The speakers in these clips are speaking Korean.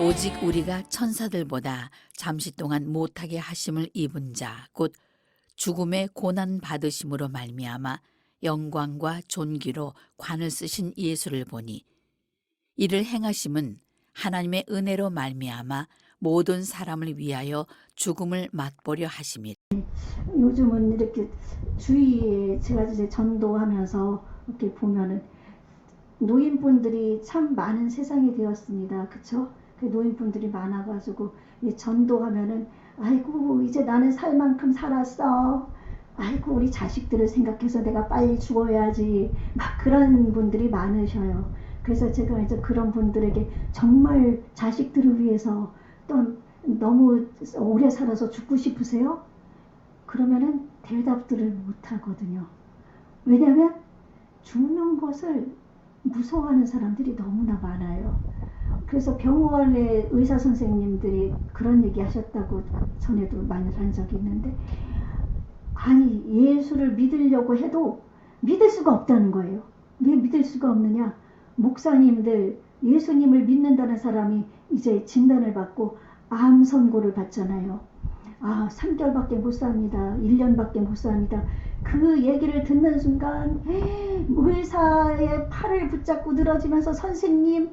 오직 우리가 천사들보다 잠시 동안 못하게 하심을 입은 자 곧 죽음의 고난 받으심으로 말미암아 영광과 존귀로 관을 쓰신 예수를 보니 이를 행하심은 하나님의 은혜로 말미암아 모든 사람을 위하여 죽음을 맛보려 하심이라. 요즘은 이렇게 주위에 제가 이제 전도하면서 이렇게 보면은 노인분들이 참 많은 세상이 되었습니다. 그쵸? 노인분들이 많아가지고 전도하면은 아이고 이제 나는 살 만큼 살았어. 아이고 우리 자식들을 생각해서 내가 빨리 죽어야지. 막 그런 분들이 많으셔요. 그래서 제가 이제 그런 분들에게 정말 자식들을 위해서 또 너무 오래 살아서 죽고 싶으세요? 그러면은 대답들을 못 하거든요. 왜냐면 죽는 것을 무서워하는 사람들이 너무나 많아요. 그래서 병원의 의사 선생님들이 그런 얘기 하셨다고 전에도 많이 한 적이 있는데, 아니 예수를 믿으려고 해도 믿을 수가 없다는 거예요. 왜 믿을 수가 없느냐? 목사님들 예수님을 믿는다는 사람이 이제 진단을 받고 암 선고를 받잖아요. 3개월밖에 못 삽니다. 1년밖에 못 삽니다. 그 얘기를 듣는 순간 의사의 팔을 붙잡고 늘어지면서 선생님,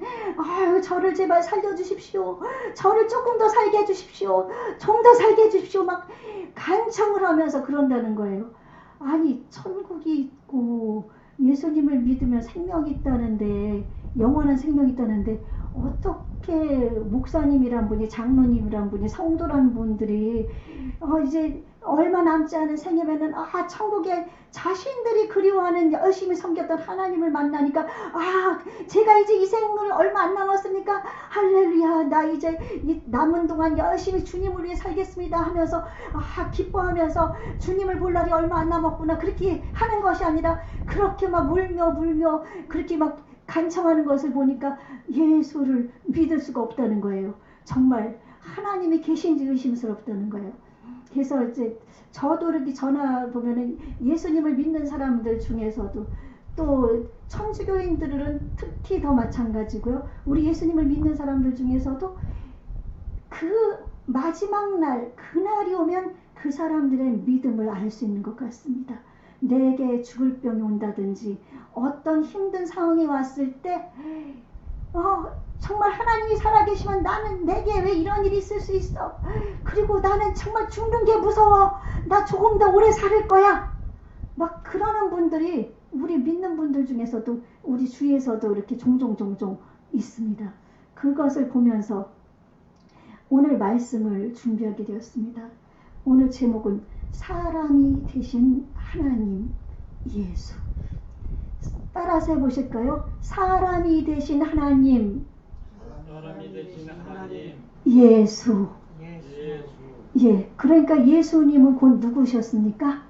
저를 제발 살려주십시오. 저를 조금 더 살게 해주십시오. 좀 더 살게 해주십시오. 막 간청을 하면서 그런다는 거예요. 아니 천국이 있고 예수님을 믿으면 생명이 있다는데, 영원한 생명이 있다는데 어떻게 목사님이란 분이, 장로님이란 분이, 성도란 분들이 이제 얼마 남지 않은 생애면은 천국에 자신들이 그리워하는 열심히 섬겼던 하나님을 만나니까 제가 이제 이 생을 얼마 안 남았으니까 할렐루야 나 이제 이 남은 동안 열심히 주님을 위해 살겠습니다 하면서 기뻐하면서 주님을 볼 날이 얼마 안 남았구나 그렇게 하는 것이 아니라 그렇게 막 울며 그렇게 막 간청하는 것을 보니까 예수를 믿을 수가 없다는 거예요. 정말 하나님이 계신지 의심스럽다는 거예요. 그래서 이제 저도 이렇게 전화 보면은 예수님을 믿는 사람들 중에서도 또 천주교인들은 특히 더 마찬가지고요. 우리 예수님을 믿는 사람들 중에서도 그 마지막 날, 그날이 오면 그 사람들의 믿음을 알 수 있는 것 같습니다. 내게 죽을 병이 온다든지 어떤 힘든 상황이 왔을 때 정말 하나님이 살아계시면 나는 내게 왜 이런 일이 있을 수 있어? 그리고 나는 정말 죽는 게 무서워. 나 조금 더 오래 살 거야. 막 그러는 분들이 우리 믿는 분들 중에서도 우리 주위에서도 이렇게 종종 있습니다. 그것을 보면서 오늘 말씀을 준비하게 되었습니다. 오늘 제목은 사람이 되신 하나님 예수. 따라서 해보실까요? 사람이 되신 하나님 예수. 예, 그러니까 예수님은 곧 누구셨습니까?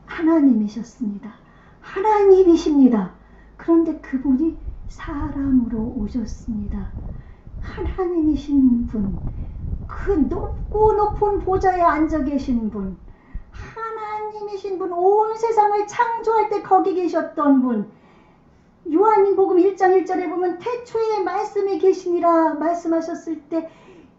하나님이셨습니다. 하나님이십니다. 그런데 그분이 사람으로 오셨습니다. 하나님이신 분, 그 높고 높은 보좌에 앉아 계신 분, 하나님이신 분, 온 세상을 창조할 때 거기 계셨던 분. 요한복음 1장 1절에 보면 태초에 말씀이 계시니라 말씀하셨을 때,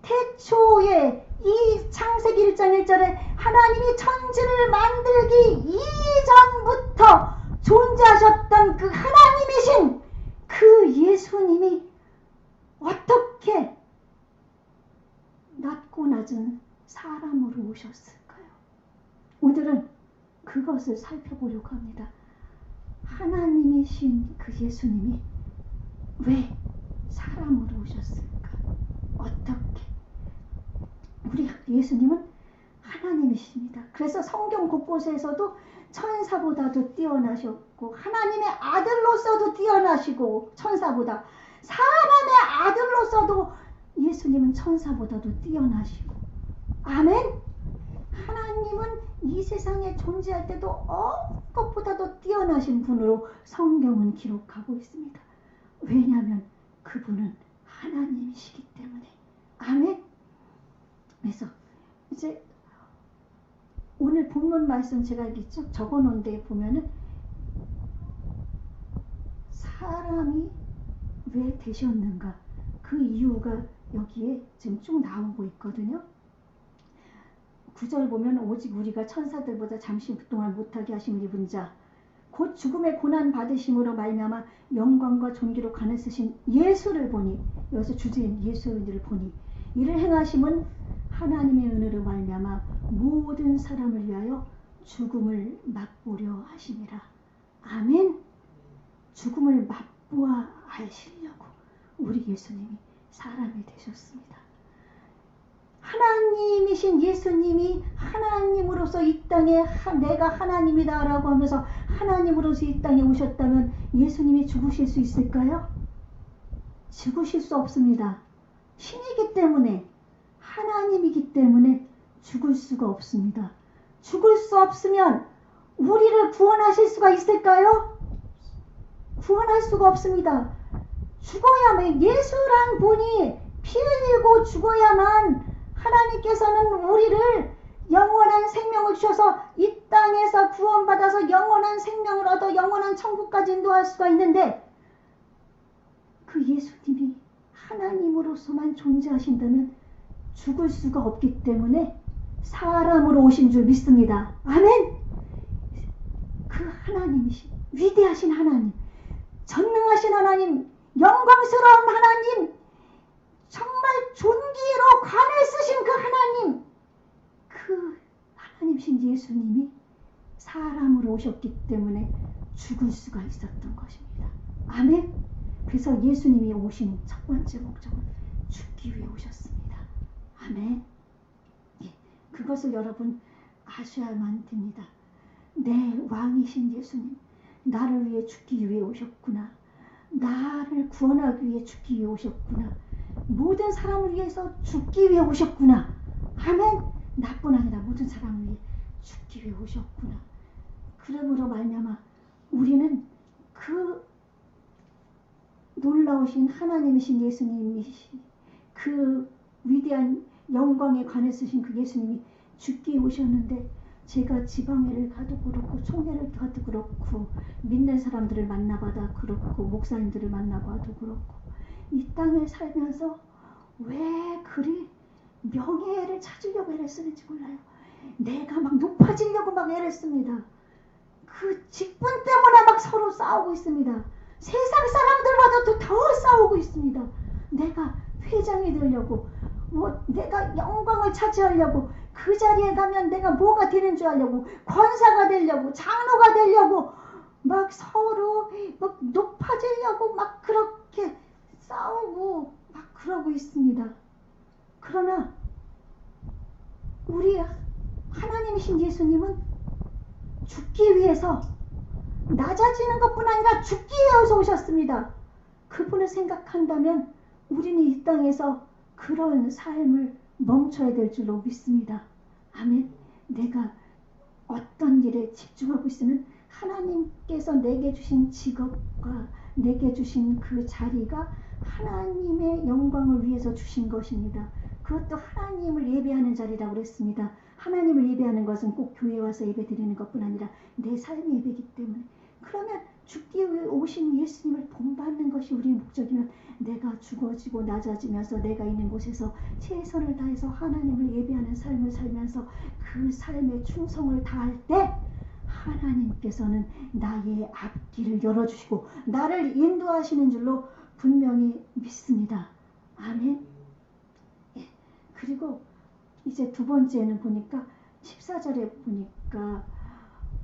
태초에 이 창세기 1장 1절에 하나님이 천지를 만들기 이전부터 존재하셨던 그 하나님이신 그 예수님이 어떻게 낮고 낮은 사람으로 오셨을까요? 오늘은 그것을 살펴보려고 합니다. 하나님이신 그 예수님이 왜 사람으로 오셨을까? 어떻게? 우리 예수님은 하나님이십니다. 그래서 성경 곳곳에서도 천사보다도 뛰어나셨고 하나님의 아들로서도 뛰어나시고 천사보다, 사람의 아들로서도 예수님은 천사보다도 뛰어나시고, 아멘. 하나님은 이 세상에 존재할 때도 것보다도 뛰어나신 분으로 성경은 기록하고 있습니다. 왜냐하면 그분은 하나님이시기 때문에. 아멘. 그래서 이제 오늘 본문 말씀 제가 이렇게 쭉 적어놓은 데 보면은 사람이 왜 되셨는가, 그 이유가 여기에 지금 쭉 나오고 있거든요. 9절 보면 오직 우리가 천사들보다 잠시 동안 못하게 하심을 입은 자 곧 죽음의 고난 받으심으로 말미암아 영광과 존귀로 관을 쓰신 예수를 보니, 여기서 주제인 예수를 보니 이를 행하심은 하나님의 은혜로 말미암아 모든 사람을 위하여 죽음을 맛보려 하심이라. 아멘. 죽음을 맛보아 하시려고 우리 예수님이 사람이 되셨습니다. 하나님이신 예수님이 하나님으로서 이 땅에 내가 하나님이다 라고 하면서 하나님으로서 이 땅에 오셨다면 예수님이 죽으실 수 있을까요? 죽으실 수 없습니다. 신이기 때문에, 하나님이기 때문에 죽을 수가 없습니다. 죽을 수 없으면 우리를 구원하실 수가 있을까요? 구원할 수가 없습니다. 죽어야만, 예수란 분이 피 흘리고 죽어야만 하나님께서는 우리를 영원한 생명을 주셔서 이 땅에서 구원받아서 영원한 생명을 얻어 영원한 천국까지 인도할 수가 있는데, 그 예수님이 하나님으로서만 존재하신다면 죽을 수가 없기 때문에 사람으로 오신 줄 믿습니다. 아멘. 그 하나님이신, 위대하신 하나님, 전능하신 하나님, 영광스러운 하나님, 정말 존귀로 관을 쓰신 그 하나님, 그 하나님이신 예수님이 사람으로 오셨기 때문에 죽을 수가 있었던 것입니다. 아멘. 그래서 예수님이 오신 첫 번째 목적은 죽기 위해 오셨습니다. 아멘. 예, 그것을 여러분 아셔야만 됩니다. 내 왕이신 예수님, 나를 위해 죽기 위해 오셨구나. 나를 구원하기 위해 죽기 위해 오셨구나. 모든 사람을 위해서 죽기 위해 오셨구나. 아멘. 나뿐 아니라 모든 사람을 위해 죽기 위해 오셨구나. 그러므로 말미암아 우리는 그 놀라우신 하나님이신 예수님이신 그 위대한 영광에 관해 쓰신 그 예수님이 죽기 위해 오셨는데, 제가 지방회를 가도 그렇고 총회를 가도 그렇고 믿는 사람들을 만나봐도 그렇고 목사님들을 만나봐도 그렇고 이 땅에 살면서 왜 그리 명예를 찾으려고 애를 쓰는지 몰라요. 내가 막 높아지려고 막 애를 씁니다. 그 직분 때문에 막 서로 싸우고 있습니다. 세상 사람들과도 더 싸우고 있습니다. 내가 회장이 되려고, 내가 영광을 차지하려고, 그 자리에 가면 내가 뭐가 되는 줄 알려고, 권사가 되려고, 장로가 되려고 막 서로 막 높아지려고 막 그렇게 싸우고 막 그러고 있습니다. 그러나 우리 하나님이신 예수님은 죽기 위해서, 낮아지는 것뿐 아니라 죽기 위해서 오셨습니다. 그분을 생각한다면 우리는 이 땅에서 그런 삶을 멈춰야 될 줄로 믿습니다. 아멘. 내가 어떤 일에 집중하고 있으면 하나님께서 내게 주신 직업과 내게 주신 그 자리가 하나님의 영광을 위해서 주신 것입니다. 그것도 하나님을 예배하는 자리라고 그랬습니다. 하나님을 예배하는 것은 꼭 교회에 와서 예배 드리는 것뿐 아니라 내 삶의 예배이기 때문에, 그러면 죽기 위해 오신 예수님을 본받는 것이 우리의 목적이면 내가 죽어지고 낮아지면서 내가 있는 곳에서 최선을 다해서 하나님을 예배하는 삶을 살면서 그 삶에 충성을 다할 때 하나님께서는 나의 앞길을 열어주시고 나를 인도하시는 줄로 분명히 믿습니다. 아멘. 예. 그리고 이제 두 번째는 보니까 14절에 보니까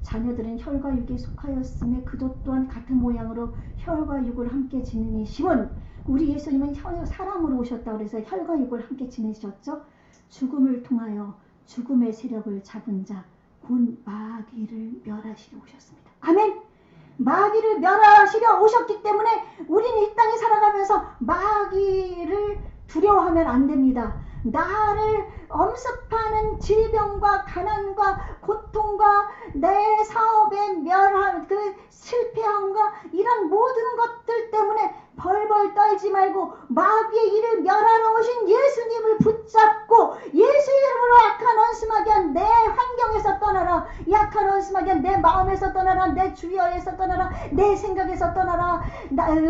자녀들은 혈과 육에 속하였음에 그도 또한 같은 모양으로 혈과 육을 함께 지니니 심은, 우리 예수님은 사람으로 오셨다고 그래서 혈과 육을 함께 지내셨죠. 죽음을 통하여 죽음의 세력을 잡은 자 곧 마귀를 멸하시려 오셨습니다. 아멘. 마귀를 멸하시려 오셨기 때문에 우리는 이 땅에 살아가면서 마귀를 두려워하면 안 됩니다. 나를 엄습하는 질병과 가난과 고통과 내 사업의 멸함, 그 실패함과 이런 모든 것들 때문에 벌벌 떨지 말고 마귀의 일을 멸하러 오신 예수님을 붙잡고 예수 이름으로 약한 원수마귀야 내 환경에서 떠나라. 약한 원수마귀야 아니면 내 마음에서 떠나라, 내 주위에서 떠나라, 내 생각에서 떠나라.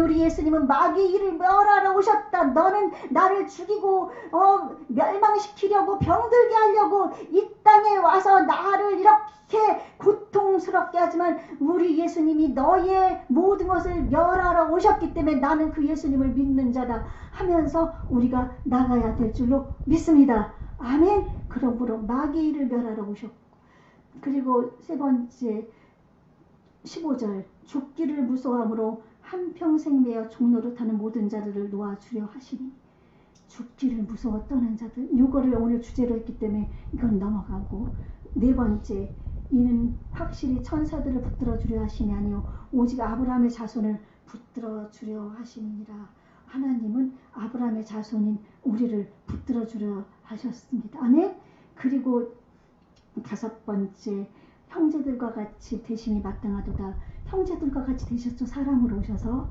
우리 예수님은 마귀의 일을 멸하러 오셨다. 너는 나를 죽이고 멸망시키려고 병들게 하려고 이 땅에 와서 나를 이렇게 고통스럽게 하지만 우리 예수님이 너의 모든 것을 멸하러 오셨기 때문에 나는 그 예수님을 믿는 자다 하면서 우리가 나가야 될 줄로 믿습니다. 아멘. 그러므로 마귀의 일을 멸하러 오셨고, 그리고 세 번째 15절, 죽기를 무서워함으로 한평생 매어 종노릇하는 모든 자들을 놓아주려 하시니. 죽기를 무서워 떠난 자들, 이거를 오늘 주제로 했기 때문에 이건 넘어가고, 네 번째, 이는 확실히 천사들을 붙들어 주려 하심이 아니요 오직 아브라함의 자손을 붙들어 주려 하시니라. 하나님은 아브라함의 자손인 우리를 붙들어 주려 하셨습니다. 아멘. 그리고 다섯 번째, 형제들과 같이 되심이 마땅하도다. 형제들과 같이 되셨죠. 사람으로 오셔서.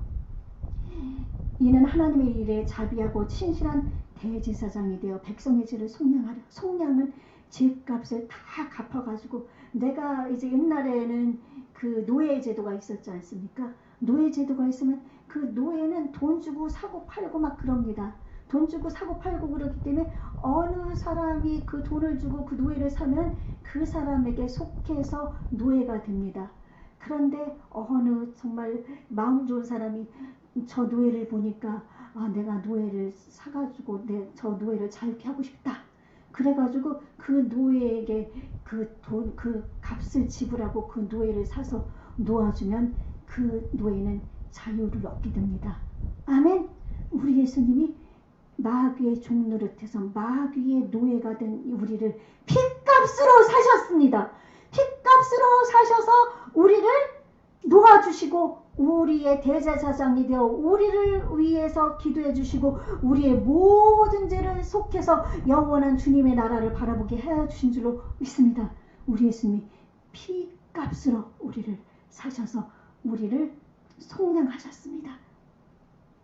이는 하나님의 일에 자비하고 친실한 대제사장이 되어 백성의 죄를 속량하려. 속량은 죄값을 다 갚아가지고, 내가 이제 옛날에는 그 노예 제도가 있었지 않습니까? 노예 제도가 있으면 그 노예는 돈 주고 사고 팔고 막 그럽니다. 돈 주고 사고 팔고 그렇기 때문에 어느 사람이 그 돈을 주고 그 노예를 사면 그 사람에게 속해서 노예가 됩니다. 그런데 어느 정말 마음 좋은 사람이 저 노예를 보니까 내가 노예를 사가지고 저 노예를 자유케 하고 싶다. 그래가지고 그 노예에게 그 값을 지불하고 그 노예를 사서 놓아주면 그 노예는 자유를 얻게 됩니다. 아멘. 우리 예수님이 마귀의 종노릇해서 마귀의 노예가 된 우리를 핏값으로 사셨습니다. 핏값으로 사셔서 우리를 놓아주시고 우리의 대제사장이 되어 우리를 위해서 기도해 주시고 우리의 모든 죄를 속해서 영원한 주님의 나라를 바라보게 해주신 줄로 믿습니다. 우리 예수님이 피값으로 우리를 사셔서 우리를 속량하셨습니다.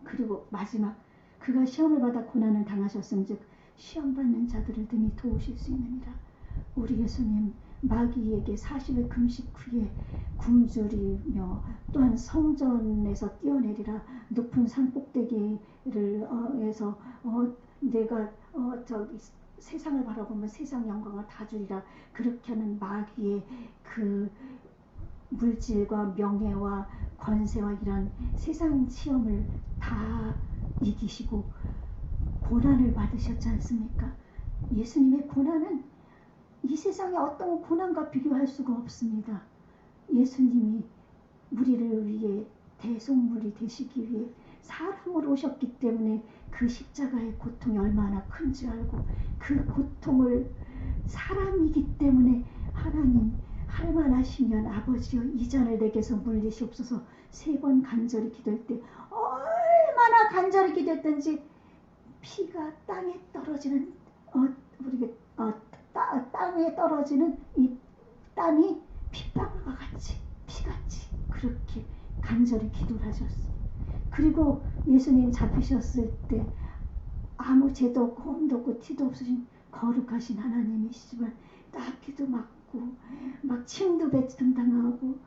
그리고 마지막, 그가 시험을 받아 고난을 당하셨음즉 시험받는 자들을 등이 도우실 수 있느니라. 우리 예수님 마귀에게 40일 금식 후에 굶주리며 또한 성전에서 뛰어내리라. 높은 산 꼭대기를 해서 내가 저기 세상을 바라보면 세상 영광을 다 주리라. 그렇게 하는 마귀의 그 물질과 명예와 권세와 이런 세상 시험을 다 이기시고 고난을 받으셨지 않습니까? 예수님의 고난은 이 세상의 어떤 고난과 비교할 수가 없습니다. 예수님이 우리를 위해 대속물이 되시기 위해 사람으로 오셨기 때문에 그 십자가의 고통이 얼마나 큰지 알고 그 고통을 사람이기 때문에 하나님 할만하시면 아버지여 이 잔을 내게서 물리시옵소서. 3번 간절히 기도할 때 얼마나 간절히 기도했던지 피가 땅에 떨어지는 땅에 떨어지는 이 땀이 핏방울과 같이 피같이 그렇게 간절히 기도를 하셨어요. 그리고 예수님 잡히셨을 때 아무 죄도 없고 험도 없고 티도 없으신 거룩하신 하나님이시지만 딱히도 맞고 막 침도 뱉음 당하고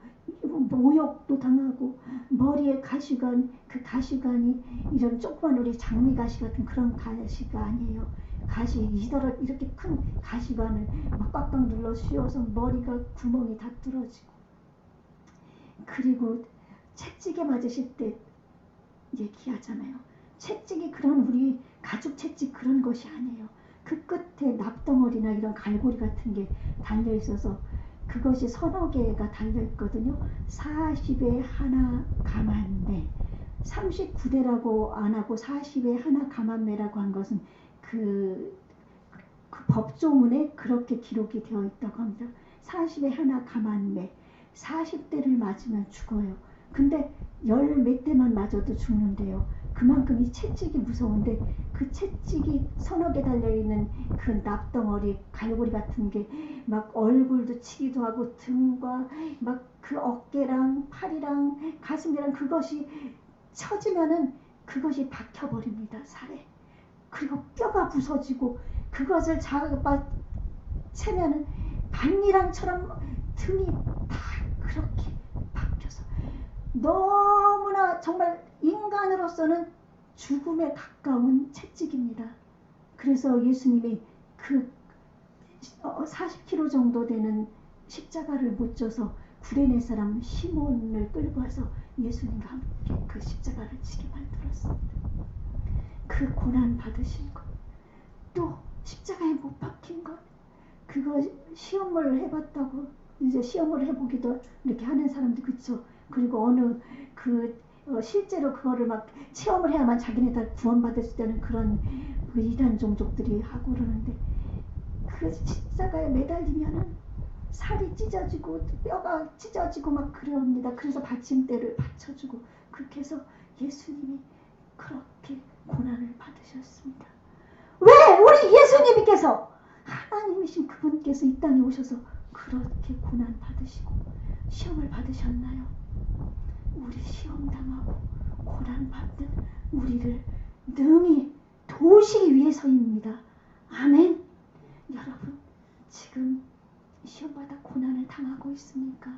모욕도 당하고 머리에 가시관, 그 가시관이 이런 조그만 우리 장미 가시 같은 그런 가시가 아니에요. 가시 이렇게 큰 가시관을 막 꽉꽉 눌러 씌워서 머리가 구멍이 다 뚫어지고, 그리고 채찍에 맞으실 때 얘기하잖아요. 채찍이 그런 우리 가죽 채찍 그런 것이 아니에요. 그 끝에 납덩어리나 이런 갈고리 같은 게 달려 있어서 그것이 서너 개가 달려 있거든요. 40에 하나 가만매, 39대라고 안 하고 40에 하나 가만매라고 한 것은 그 법조문에 그렇게 기록이 되어 있다고 합니다. 40에 하나 가만매, 40대를 맞으면 죽어요. 근데 열 몇 대만 맞아도 죽는데요. 그만큼 이 채찍이 무서운데 그 채찍이 서너 개 달려있는 그 납덩어리 갈고리 같은 게 막 얼굴도 치기도 하고 등과 막 그 어깨랑 팔이랑 가슴이랑 그것이 쳐지면은 그것이 박혀버립니다. 살에. 그리고 뼈가 부서지고 그것을 채면은 반미랑처럼 등이 다 그렇게 바뀌어서 너무나 정말 인간으로서는 죽음에 가까운 채찍입니다. 그래서 예수님이 그 40kg 정도 되는 십자가를 못 져서 구레네 사람 시몬을 끌고 와서 예수님과 함께 그 십자가를 지게 만들었습니다. 그 고난 받으신 것, 또 십자가에 못 박힌 것, 그거 시험을 해봤다고 이제 시험을 해보기도 이렇게 하는 사람들 그쵸? 그리고 어느 실제로 그거를 막 체험을 해야만 자기네들 구원받을 수 있다는 그런 그 이단 종족들이 하고 그러는데 그 십자가에 매달리면은 살이 찢어지고 뼈가 찢어지고 막 그럽니다. 그래서 받침대를 받쳐주고 그렇게 해서 예수님이 그렇게 고난을 받으셨습니다. 왜 우리 예수님께서 하나님이신 그분께서 이 땅에 오셔서 그렇게 고난 받으시고 시험을 받으셨나요? 우리 시험 당하고 고난 받는 우리를 능히 도우시기 위해서입니다. 아멘. 여러분 지금 시험받아 고난을 당하고 있습니까?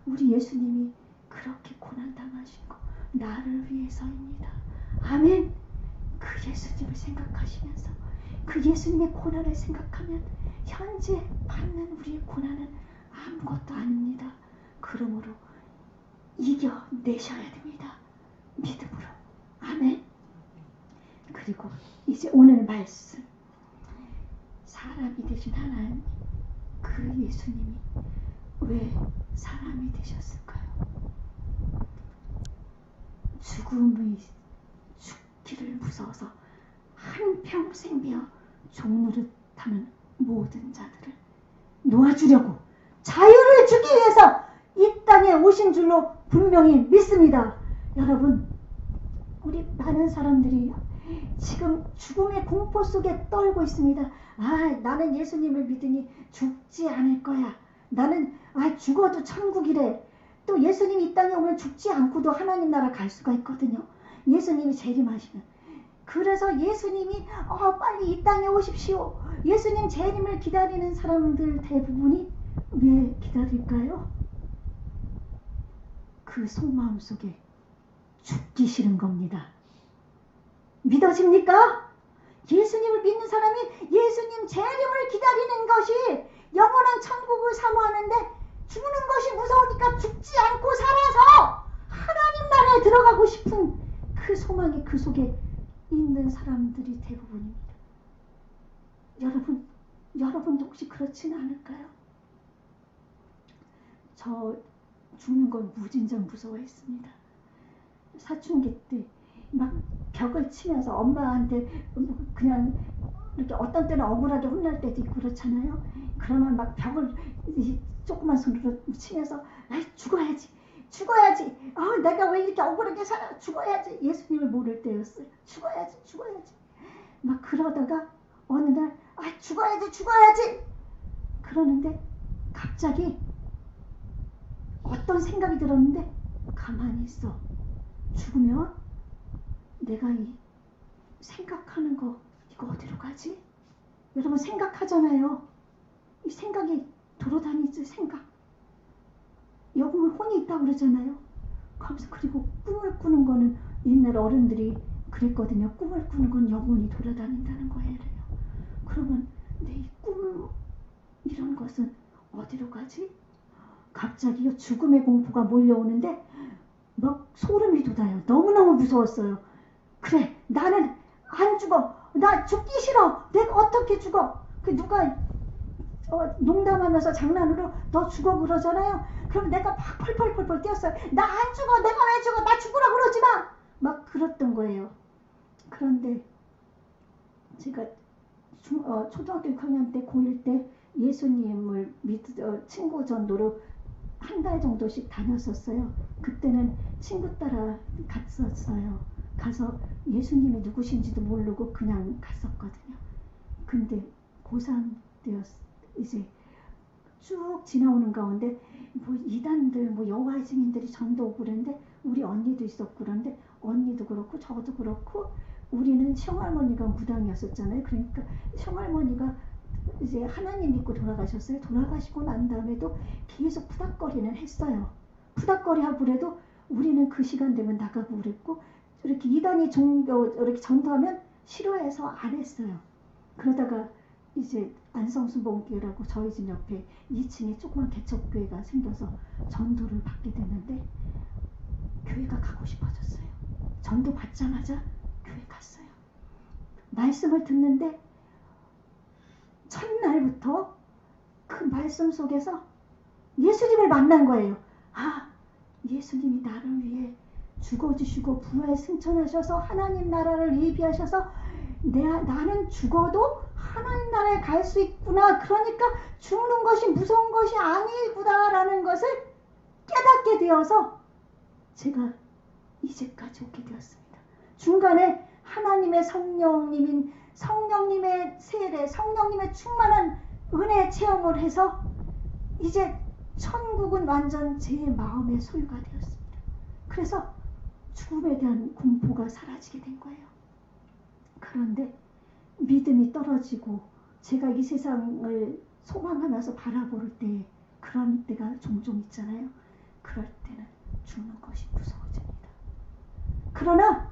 우리 예수님이 그렇게 고난 당하신 거 나를 위해서입니다. 아멘. 그 예수님을 생각하시면서 그 예수님의 고난을 생각하면 현재 받는 우리의 고난은 아무것도 아닙니다. 그러므로 이겨내셔야 됩니다. 믿음으로. 아멘. 그리고 이제 오늘 말씀 사람이 되신 하나님 그 예수님이 왜 사람이 되셨을까요? 죽기를 무서워서 한평생 베어 종노릇하는 모든 자들을 놓아주려고 자유를 주기 위해서 이 땅에 오신 줄로 분명히 믿습니다. 여러분 우리 많은 사람들이 지금 죽음의 공포 속에 떨고 있습니다. 나는 예수님을 믿으니 죽지 않을 거야. 나는 죽어도 천국이래. 또 예수님이 이 땅에 오면 죽지 않고도 하나님 나라 갈 수가 있거든요. 예수님이 재림하시면. 그래서 예수님이 빨리 이 땅에 오십시오. 예수님 재림을 기다리는 사람들 대부분이 왜 기다릴까요? 그 속마음 속에 죽기 싫은 겁니다. 믿어집니까? 예수님을 믿는 사람이 예수님 재림을 기다리는 것이 영원한 천국을 사모하는데 죽는 것이 무서우니까 죽지 않고 살아서 하나님 나라에 들어가고 싶은 그 소망이 그 속에 있는 사람들이 대부분입니다. 여러분도 혹시 그렇진 않을까요? 저 죽는 걸 무진장 무서워했습니다. 사춘기 때 막 벽을 치면서 엄마한테 그냥 이렇게 어떤 때는 억울하게 혼날 때도 있고 그렇잖아요. 그러면 막 벽을 조그만 손으로 치면서 죽어야지 내가 왜 이렇게 억울하게 살아 죽어야지. 예수님을 모를 때였어요. 죽어야지 막 그러다가 어느 날 죽어야지 그러는데 갑자기 어떤 생각이 들었는데 가만히 있어. 죽으면 내가 이 생각하는 거 이거 어디로 가지? 여러분 생각하잖아요. 이 생각이 돌아다니지. 생각. 영혼 혼이 있다고 그러잖아요. 그리고 꿈을 꾸는 거는 옛날 어른들이 그랬거든요. 꿈을 꾸는 건 영혼이 돌아다닌다는 거예요. 그러면 내 꿈 이런 것은 어디로 가지? 갑자기 죽음의 공포가 몰려오는데 막 소름이 돋아요. 너무너무 무서웠어요. 그래 나는 안 죽어. 나 죽기 싫어. 내가 어떻게 죽어? 누가 농담하면서 장난으로 너 죽어 그러잖아요. 그럼 내가 막 펄펄 뛰었어요. 나 안 죽어. 내가 왜 죽어? 나 죽으라 그러지 마. 막 그랬던 거예요. 그런데 제가 초등학교 6학년 때 고1 때 예수님을 친구 전도로 한 달 정도씩 다녔었어요. 그때는 친구 따라 갔었어요. 가서 예수님이 누구신지도 모르고 그냥 갔었거든요. 근데 고3 때였어요. 이제 쭉 지나오는 가운데 이단들 여호와의 증인들이 전도 오고 그랬는데 우리 언니도 있었고 그런데 언니도 그렇고 저도 그렇고 우리는 시험할머니가 무당이었었잖아요. 그러니까 시험할머니가 이제 하나님 믿고 돌아가셨어요. 돌아가시고 난 다음에도 계속 푸닥거리는 했어요. 푸닥거리하고 그래도 우리는 그 시간 되면 나가고 그랬고, 이렇게 이단이 종교 이렇게 전도하면 싫어해서 안 했어요. 그러다가 이제 안성순복음교회라고 저희 집 옆에 2층에 조그만 개척교회가 생겨서 전도를 받게 됐는데 교회가 가고 싶어졌어요. 전도 받자마자 교회 갔어요. 말씀을 듣는데 첫날부터 그 말씀 속에서 예수님을 만난 거예요. 아, 예수님이 나를 위해 죽어주시고 부활 승천하셔서 하나님 나라를 예비하셔서 나는 죽어도 하나님 나라에 갈 수 있구나. 그러니까 죽는 것이 무서운 것이 아니구나라는 것을 깨닫게 되어서 제가 이제까지 오게 되었습니다. 중간에 하나님의 성령님의 세례, 성령님의 충만한 은혜 체험을 해서 이제 천국은 완전 제 마음의 소유가 되었습니다. 그래서 죽음에 대한 공포가 사라지게 된 거예요. 그런데 믿음이 떨어지고 제가 이 세상을 소망하면서 바라볼 때 그런 때가 종종 있잖아요. 그럴 때는 죽는 것이 무서워집니다. 그러나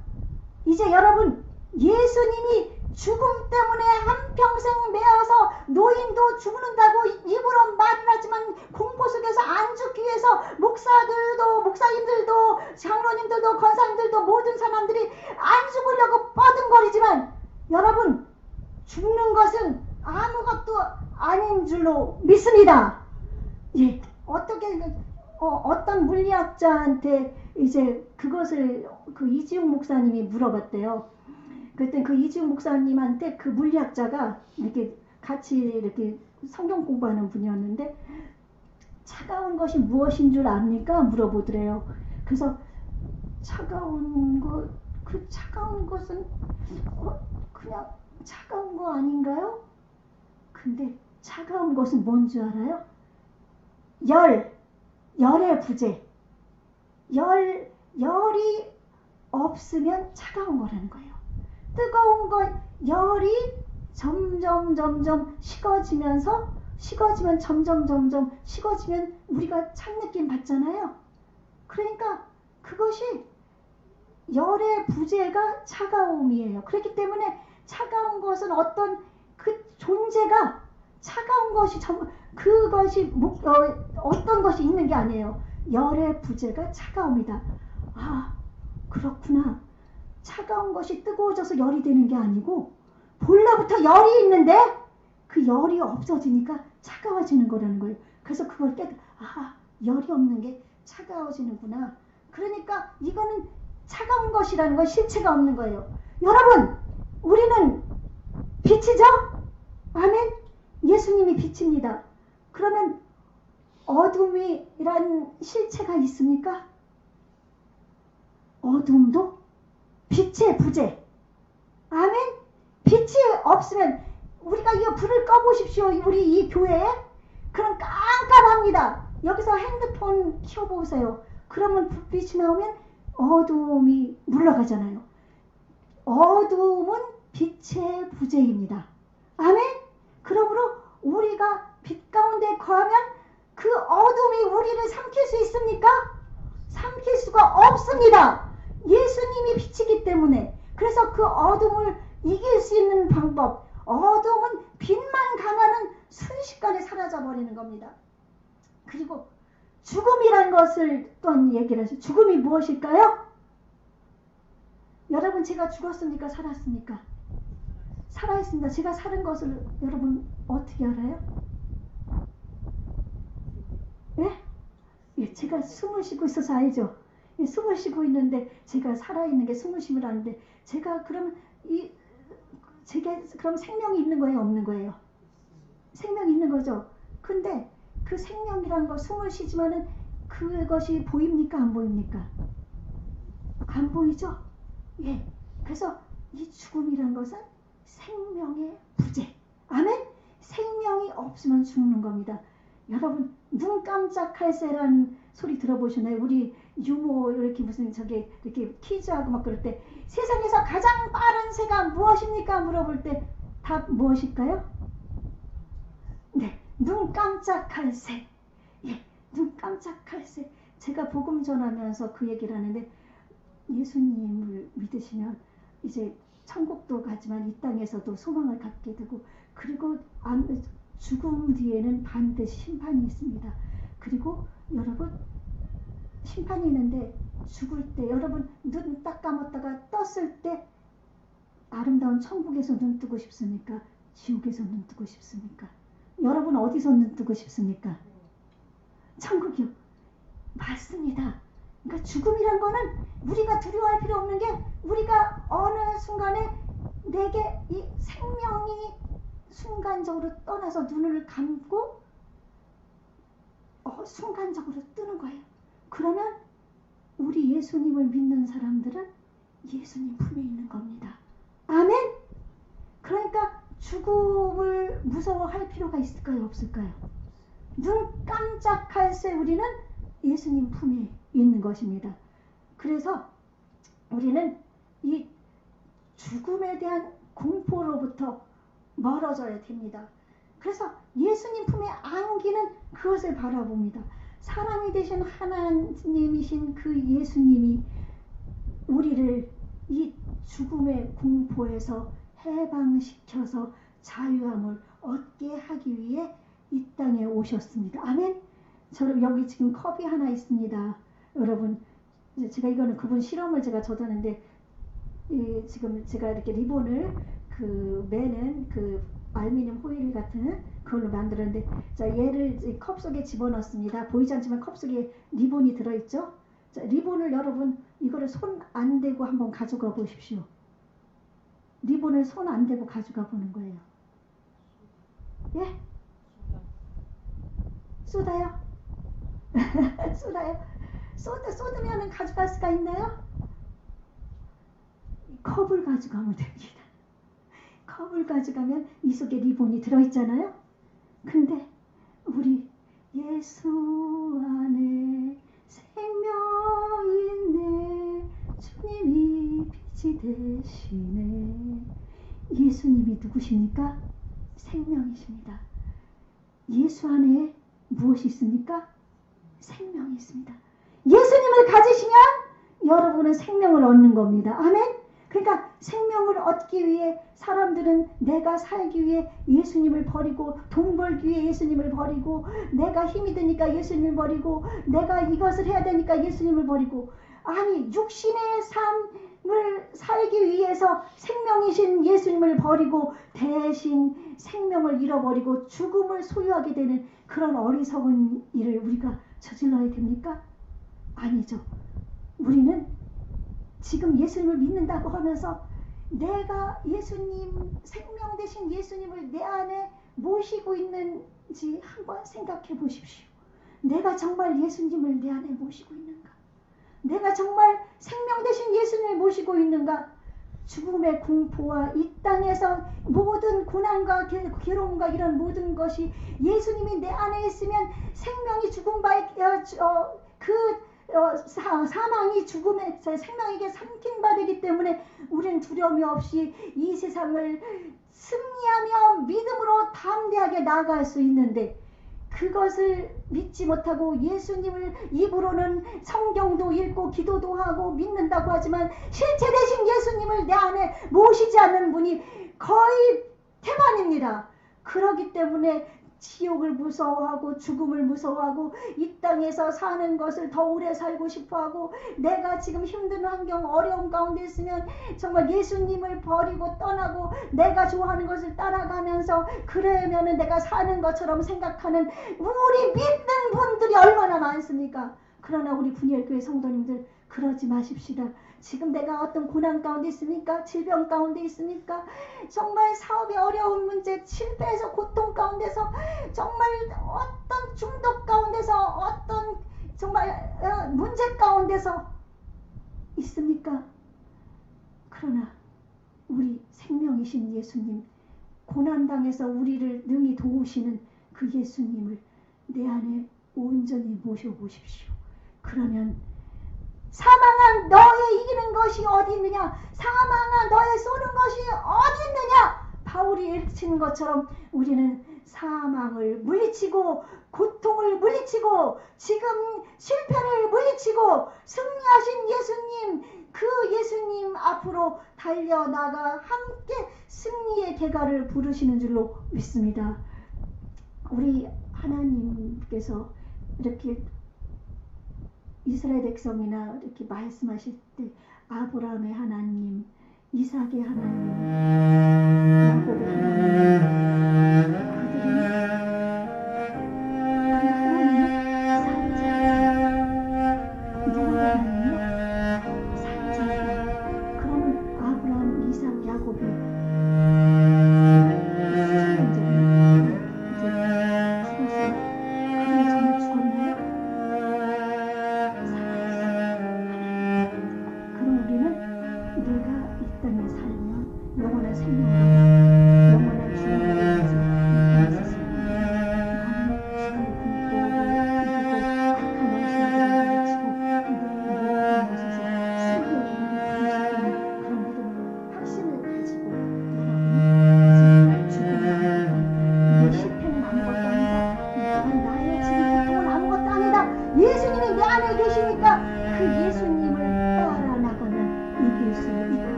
이제 여러분, 예수님이 죽음 때문에 한평생 매어서 노인도 죽는다고 입으로 말은 하지만 공포 속에서 안 죽기 위해서 목사님들도 장로님들도 권사님들도 모든 사람들이 안 죽으려고 뻐둥거리지만 여러분, 죽는 것은 아무것도 아닌 줄로 믿습니다. 예, 어떤 물리학자한테 이제 그것을 그 이지웅 목사님이 물어봤대요. 그때 그 이지웅 목사님한테 그 물리학자가 이렇게 같이 이렇게 성경 공부하는 분이었는데 차가운 것이 무엇인 줄 압니까? 물어보더래요. 그래서 차가운 것은 그냥 차가운 거 아닌가요? 근데 차가운 것은 뭔 줄 알아요? 열의 부재. 열이 없으면 차가운 거라는 거예요. 뜨거운 열이 점점 식어지면 점점 식어지면 우리가 찬 느낌 받잖아요. 그러니까 그것이 열의 부재가 차가움이에요. 그렇기 때문에 차가운 것은 어떤 그 존재가 차가운 것이 어떤 것이 있는 게 아니에요. 열의 부재가 차가움이다. 아, 그렇구나. 차가운 것이 뜨거워져서 열이 되는 게 아니고 본래부터 열이 있는데 그 열이 없어지니까 차가워지는 거라는 거예요. 그래서 그걸 열이 없는 게 차가워지는구나. 그러니까 이거는 차가운 것이라는 건 실체가 없는 거예요. 여러분, 우리는 빛이죠? 아멘? 예수님이 빛입니다. 그러면 어둠이란 실체가 있습니까? 어둠도 빛의 부재. 아멘? 빛이 없으면 우리가 이 불을 꺼보십시오. 우리 이 교회에. 그럼 깜깜합니다. 여기서 핸드폰 켜보세요. 그러면 불빛이 나오면 어둠이 물러가잖아요. 어둠은 빛의 부재입니다. 아멘? 그러므로 우리가 빛 가운데 거하면 그 어둠이 우리를 삼킬 수 있습니까? 삼킬 수가 없습니다. 예수님이 빛이기 때문에. 그래서 그 어둠을 이길 수 있는 방법, 어둠은 빛만 가면은 순식간에 사라져버리는 겁니다. 그리고 죽음이란 것을 또한 얘기를 하죠. 죽음이 무엇일까요? 여러분, 제가 죽었습니까? 살았습니까? 살아있습니다. 제가 사는 것을 여러분 어떻게 알아요? 예? 예, 제가 숨을 쉬고 있어서 알죠? 예, 숨을 쉬고 있는데 제가 살아있는 게 숨을 쉬라는데 제가 그럼 제게 그럼 생명이 있는 거예요? 없는 거예요? 생명이 있는 거죠. 근데 그 생명이란 거 숨을 쉬지만은 그것이 보입니까? 안 보입니까? 안 보이죠? 예. 그래서 이 죽음이란 것은 생명의 부재. 아멘? 생명이 없으면 죽는 겁니다. 여러분, 눈 깜짝할 새라는 소리 들어보셨나요? 우리 유모 이렇게 무슨 이렇게 퀴즈하고 막 그럴 때 세상에서 가장 빠른 새가 무엇입니까? 물어볼 때 답 무엇일까요? 네, 눈 깜짝할 새. 예, 눈 깜짝할 새. 제가 복음 전하면서 그 얘기를 하는데 예수님을 믿으시면 이제 천국도 가지만 이 땅에서도 소망을 갖게 되고 그리고 죽음 뒤에는 반드시 심판이 있습니다. 그리고 여러분 심판이 있는데 죽을 때 여러분 눈 딱 감았다가 떴을 때 아름다운 천국에서 눈 뜨고 싶습니까? 지옥에서 눈 뜨고 싶습니까? 여러분 어디서 눈 뜨고 싶습니까? 천국이요. 맞습니다. 그러니까 죽음이란 거는 우리가 두려워할 필요 없는 게 우리가 어느 순간에 내게 이 생명이 순간적으로 떠나서 눈을 감고 순간적으로 뜨는 거예요. 그러면 우리 예수님을 믿는 사람들은 예수님 품에 있는 겁니다. 아멘? 그러니까 죽음을 무서워할 필요가 있을까요? 없을까요? 눈 깜짝할 새 우리는 예수님 품에 있는 것입니다. 그래서 우리는 이 죽음에 대한 공포로부터 멀어져야 됩니다. 그래서 예수님 품에 안기는 그것을 바라봅니다. 사람이 되신 하나님이신 그 예수님이 우리를 이 죽음의 공포에서 해방시켜서 자유함을 얻게 하기 위해 이 땅에 오셨습니다. 아멘. 저는 여기 지금 컵이 하나 있습니다. 여러분 제가 이거는 그분 실험을 제가 줬었는데 지금 제가 이렇게 리본을 그 매는 그 알루미늄 호일 같은 그걸로 만들었는데 자 얘를 컵 속에 집어넣습니다. 보이지 않지만 컵 속에 리본이 들어있죠. 자, 리본을 여러분 이거를 손 안 대고 한번 가져가 보십시오. 리본을 손 안 대고 가져가 보는 거예요. 예? 쏟아요? 쏟아요? 쏟으면 가져갈 수가 있나요? 컵을 가져가면 됩니다. 컵을 가져가면 이 속에 리본이 들어있잖아요. 근데 우리 예수 안에 생명이 있네 주님이 빛이 되시네. 예수님이 누구십니까? 생명이십니다. 예수 안에 무엇이 있습니까? 생명이 있습니다. 예수님을 가지시면 여러분은 생명을 얻는 겁니다. 아멘. 그러니까 생명을 얻기 위해 사람들은 내가 살기 위해 예수님을 버리고 돈 벌기 위해 예수님을 버리고 내가 힘이 드니까 예수님을 버리고 내가 이것을 해야 되니까 예수님을 버리고 아니 육신의 삶을 살기 위해서 생명이신 예수님을 버리고 대신 생명을 잃어버리고 죽음을 소유하게 되는 그런 어리석은 일을 우리가 저질러야 됩니까? 아니죠. 우리는 지금 예수님을 믿는다고 하면서 내가 예수님 생명 되신 예수님을 내 안에 모시고 있는지 한번 생각해 보십시오. 내가 정말 예수님을 내 안에 모시고 있는가? 내가 정말 생명 되신 예수님을 모시고 있는가? 죽음의 공포와 이 땅에서 모든 고난과 괴로움과 이런 모든 것이 예수님이 내 안에 있으면 생명이 죽음 바에 사망이 죽음의 생명에게 삼킨 바 되기 때문에 우리는 두려움이 없이 이 세상을 승리하며 믿음으로 담대하게 나아갈 수 있는데 그것을 믿지 못하고 예수님을 입으로는 성경도 읽고 기도도 하고 믿는다고 하지만 실체 되신 예수님을 내 안에 모시지 않는 분이 거의 태반입니다. 그렇기 때문에 지옥을 무서워하고 죽음을 무서워하고 이 땅에서 사는 것을 더 오래 살고 싶어하고 내가 지금 힘든 환경 어려움 가운데 있으면 정말 예수님을 버리고 떠나고 내가 좋아하는 것을 따라가면서 그러면은 내가 사는 것처럼 생각하는 우리 믿는 분들이 얼마나 많습니까? 그러나 우리 분열교회 성도님들 그러지 마십시다. 지금 내가 어떤 고난 가운데 있습니까? 질병 가운데 있습니까? 정말 사업의 어려운 문제, 실패해서 고통 가운데서 정말 어떤 중독 가운데서 어떤 정말 문제 가운데서 있습니까? 그러나 우리 생명이신 예수님, 고난당해서 우리를 능히 도우시는 그 예수님을 내 안에 온전히 모셔보십시오. 그러면 사망아 너의 이기는 것이 어디 있느냐? 사망아 너의 쏘는 것이 어디 있느냐? 바울이 외치는 것처럼 우리는 사망을 물리치고 고통을 물리치고 지금 실패를 물리치고 승리하신 예수님, 그 예수님 앞으로 달려나가 함께 승리의 대가를 부르시는 줄로 믿습니다. 우리 하나님께서 이렇게 이스라엘 백성이나 이렇게 말씀하실 때 아브라함의 하나님, 이삭의 하나님, 야곱의 하나님, 그들이